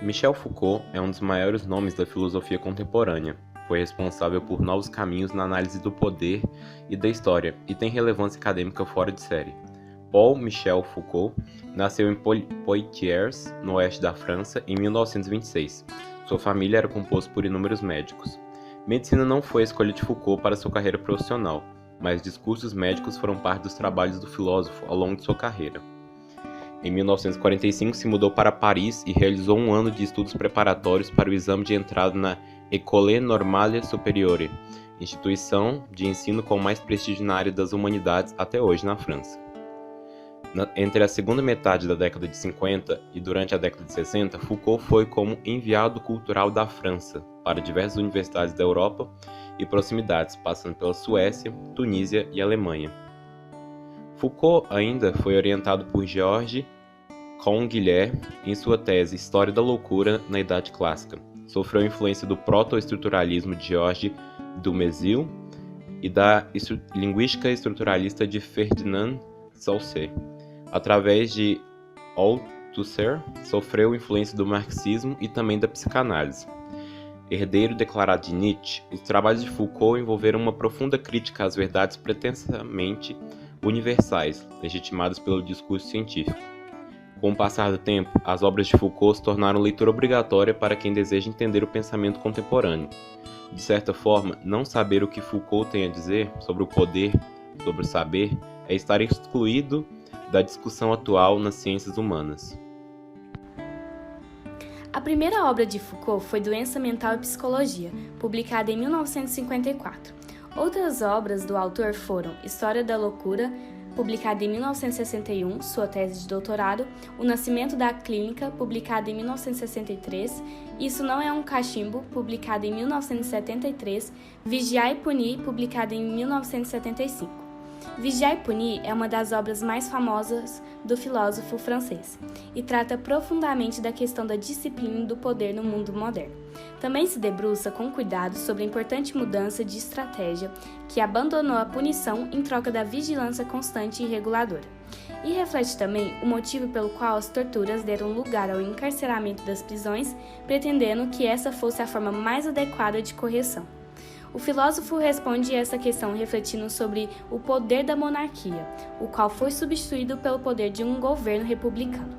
Michel Foucault é um dos maiores nomes da filosofia contemporânea. Foi responsável por novos caminhos na análise do poder e da história e tem relevância acadêmica fora de série. Paul Michel Foucault nasceu em Poitiers, no oeste da França, em 1926. Sua família era composta por inúmeros médicos. Medicina não foi a escolha de Foucault para sua carreira profissional, mas discursos médicos foram parte dos trabalhos do filósofo ao longo de sua carreira. Em 1945, se mudou para Paris e realizou um ano de estudos preparatórios para o exame de entrada na École Normale Supérieure, instituição de ensino com mais prestígio na área das humanidades até hoje na França. Entre a segunda metade da década de 50 e durante a década de 60, Foucault foi como enviado cultural da França para diversas universidades da Europa e proximidades, passando pela Suécia, Tunísia e Alemanha. Foucault ainda foi orientado por Georges Canguilhem em sua tese História da Loucura na Idade Clássica. Sofreu influência do proto-estruturalismo de Georges Dumézil e da linguística estruturalista de Ferdinand Saussure. Através de Althusser, sofreu influência do marxismo e também da psicanálise. Herdeiro declarado de Nietzsche, os trabalhos de Foucault envolveram uma profunda crítica às verdades pretensamente universais, legitimadas pelo discurso científico. Com o passar do tempo, as obras de Foucault se tornaram leitura obrigatória para quem deseja entender o pensamento contemporâneo. De certa forma, não saber o que Foucault tem a dizer sobre o poder, sobre o saber, é estar excluído da discussão atual nas ciências humanas. A primeira obra de Foucault foi Doença Mental e Psicologia, publicada em 1954. Outras obras do autor foram História da Loucura, publicada em 1961, sua tese de doutorado, O Nascimento da Clínica, publicada em 1963, Isso Não é um Cachimbo, publicada em 1973, Vigiar e Punir, publicada em 1975. Vigiar e Punir é uma das obras mais famosas do filósofo francês e trata profundamente da questão da disciplina e do poder no mundo moderno. Também se debruça com cuidado sobre a importante mudança de estratégia que abandonou a punição em troca da vigilância constante e reguladora. E reflete também o motivo pelo qual as torturas deram lugar ao encarceramento das prisões, pretendendo que essa fosse a forma mais adequada de correção. O filósofo responde essa questão refletindo sobre o poder da monarquia, o qual foi substituído pelo poder de um governo republicano.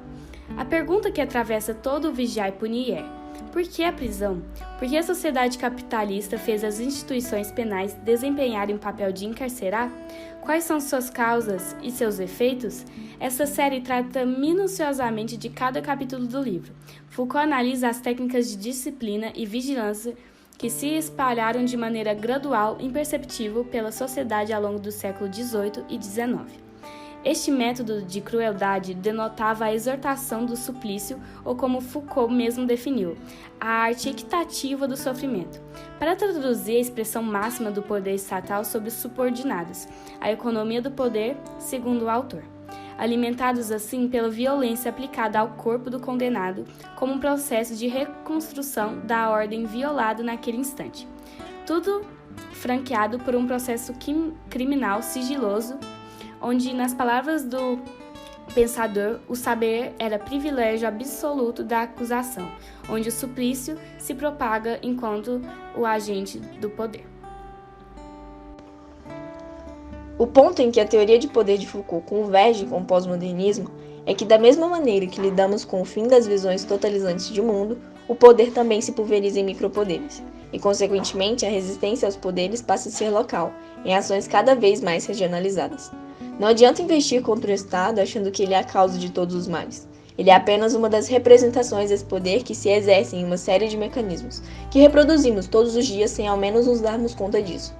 A pergunta que atravessa todo o Vigiar e Punir é: por que a prisão? Por que a sociedade capitalista fez as instituições penais desempenharem o papel de encarcerar? Quais são suas causas e seus efeitos? Essa série trata minuciosamente de cada capítulo do livro. Foucault analisa as técnicas de disciplina e vigilância que se espalharam de maneira gradual e imperceptível pela sociedade ao longo do século XVIII e XIX. Este método de crueldade denotava a exortação do suplício, ou como Foucault mesmo definiu, a arte equitativa do sofrimento, para traduzir a expressão máxima do poder estatal sobre os subordinados, a economia do poder, segundo o autor, alimentados assim pela violência aplicada ao corpo do condenado como um processo de reconstrução da ordem violada naquele instante. Tudo franqueado por um processo criminal sigiloso, onde, nas palavras do pensador, o saber era privilégio absoluto da acusação, onde o suplício se propaga enquanto o agente do poder. O ponto em que a teoria de poder de Foucault converge com o pós-modernismo é que, da mesma maneira que lidamos com o fim das visões totalizantes de mundo, o poder também se pulveriza em micropoderes, e, consequentemente, a resistência aos poderes passa a ser local, em ações cada vez mais regionalizadas. Não adianta investir contra o Estado achando que ele é a causa de todos os males. Ele é apenas uma das representações desse poder que se exercem em uma série de mecanismos, que reproduzimos todos os dias sem ao menos nos darmos conta disso.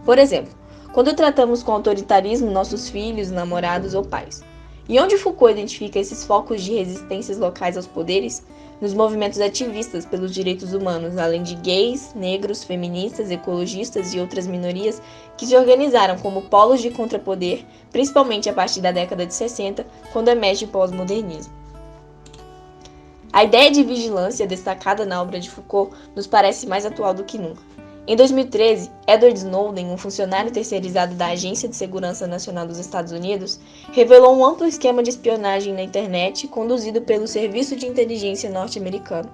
Por exemplo, quando tratamos com autoritarismo nossos filhos, namorados ou pais. E onde Foucault identifica esses focos de resistências locais aos poderes? Nos movimentos ativistas pelos direitos humanos, além de gays, negros, feministas, ecologistas e outras minorias que se organizaram como polos de contrapoder, principalmente a partir da década de 60, quando emerge o pós-modernismo. A ideia de vigilância destacada na obra de Foucault nos parece mais atual do que nunca. Em 2013, Edward Snowden, um funcionário terceirizado da Agência de Segurança Nacional dos Estados Unidos, revelou um amplo esquema de espionagem na internet conduzido pelo Serviço de Inteligência norte-americano.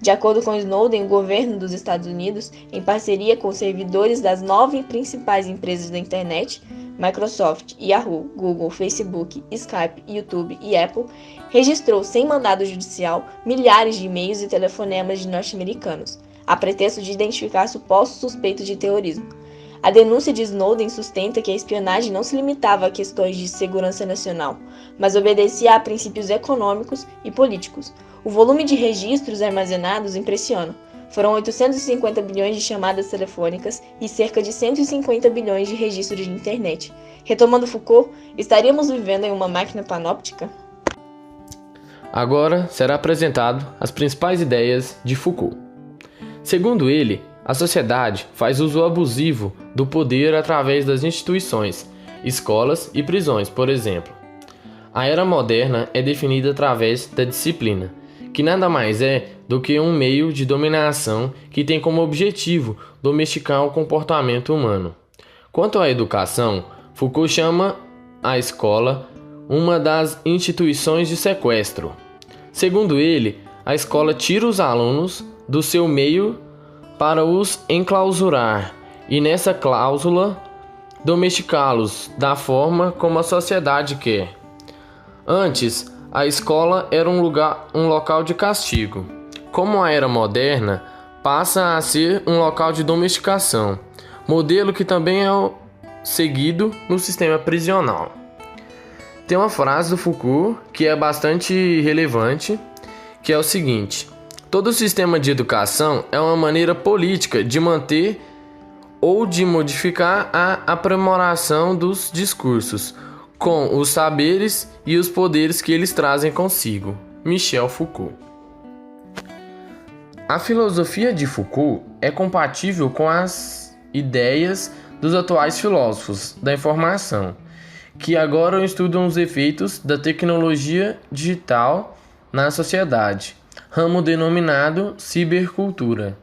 De acordo com Snowden, o governo dos Estados Unidos, em parceria com servidores das 9 principais empresas da internet, Microsoft, Yahoo, Google, Facebook, Skype, YouTube e Apple, registrou, sem mandado judicial, milhares de e-mails e telefonemas de norte-americanos, a pretexto de identificar supostos suspeitos de terrorismo. A denúncia de Snowden sustenta que a espionagem não se limitava a questões de segurança nacional, mas obedecia a princípios econômicos e políticos. O volume de registros armazenados impressiona. Foram 850 bilhões de chamadas telefônicas e cerca de 150 bilhões de registros de internet. Retomando Foucault, estaríamos vivendo em uma máquina panóptica? Agora será apresentado as principais ideias de Foucault. Segundo ele, a sociedade faz uso abusivo do poder através das instituições, escolas e prisões, por exemplo. A era moderna é definida através da disciplina, que nada mais é do que um meio de dominação que tem como objetivo domesticar o comportamento humano. Quanto à educação, Foucault chama a escola uma das instituições de sequestro. Segundo ele, a escola tira os alunos do seu meio para os enclausurar e, nessa cláusula, domesticá-los da forma como a sociedade quer. Antes, a escola era um local de castigo. Como a era moderna, passa a ser um local de domesticação, modelo que também é seguido no sistema prisional. Tem uma frase do Foucault que é bastante relevante, que é o seguinte: todo sistema de educação é uma maneira política de manter ou de modificar a aprimoração dos discursos, com os saberes e os poderes que eles trazem consigo. Michel Foucault. A filosofia de Foucault é compatível com as ideias dos atuais filósofos da informação, que agora estudam os efeitos da tecnologia digital na sociedade, ramo denominado cibercultura.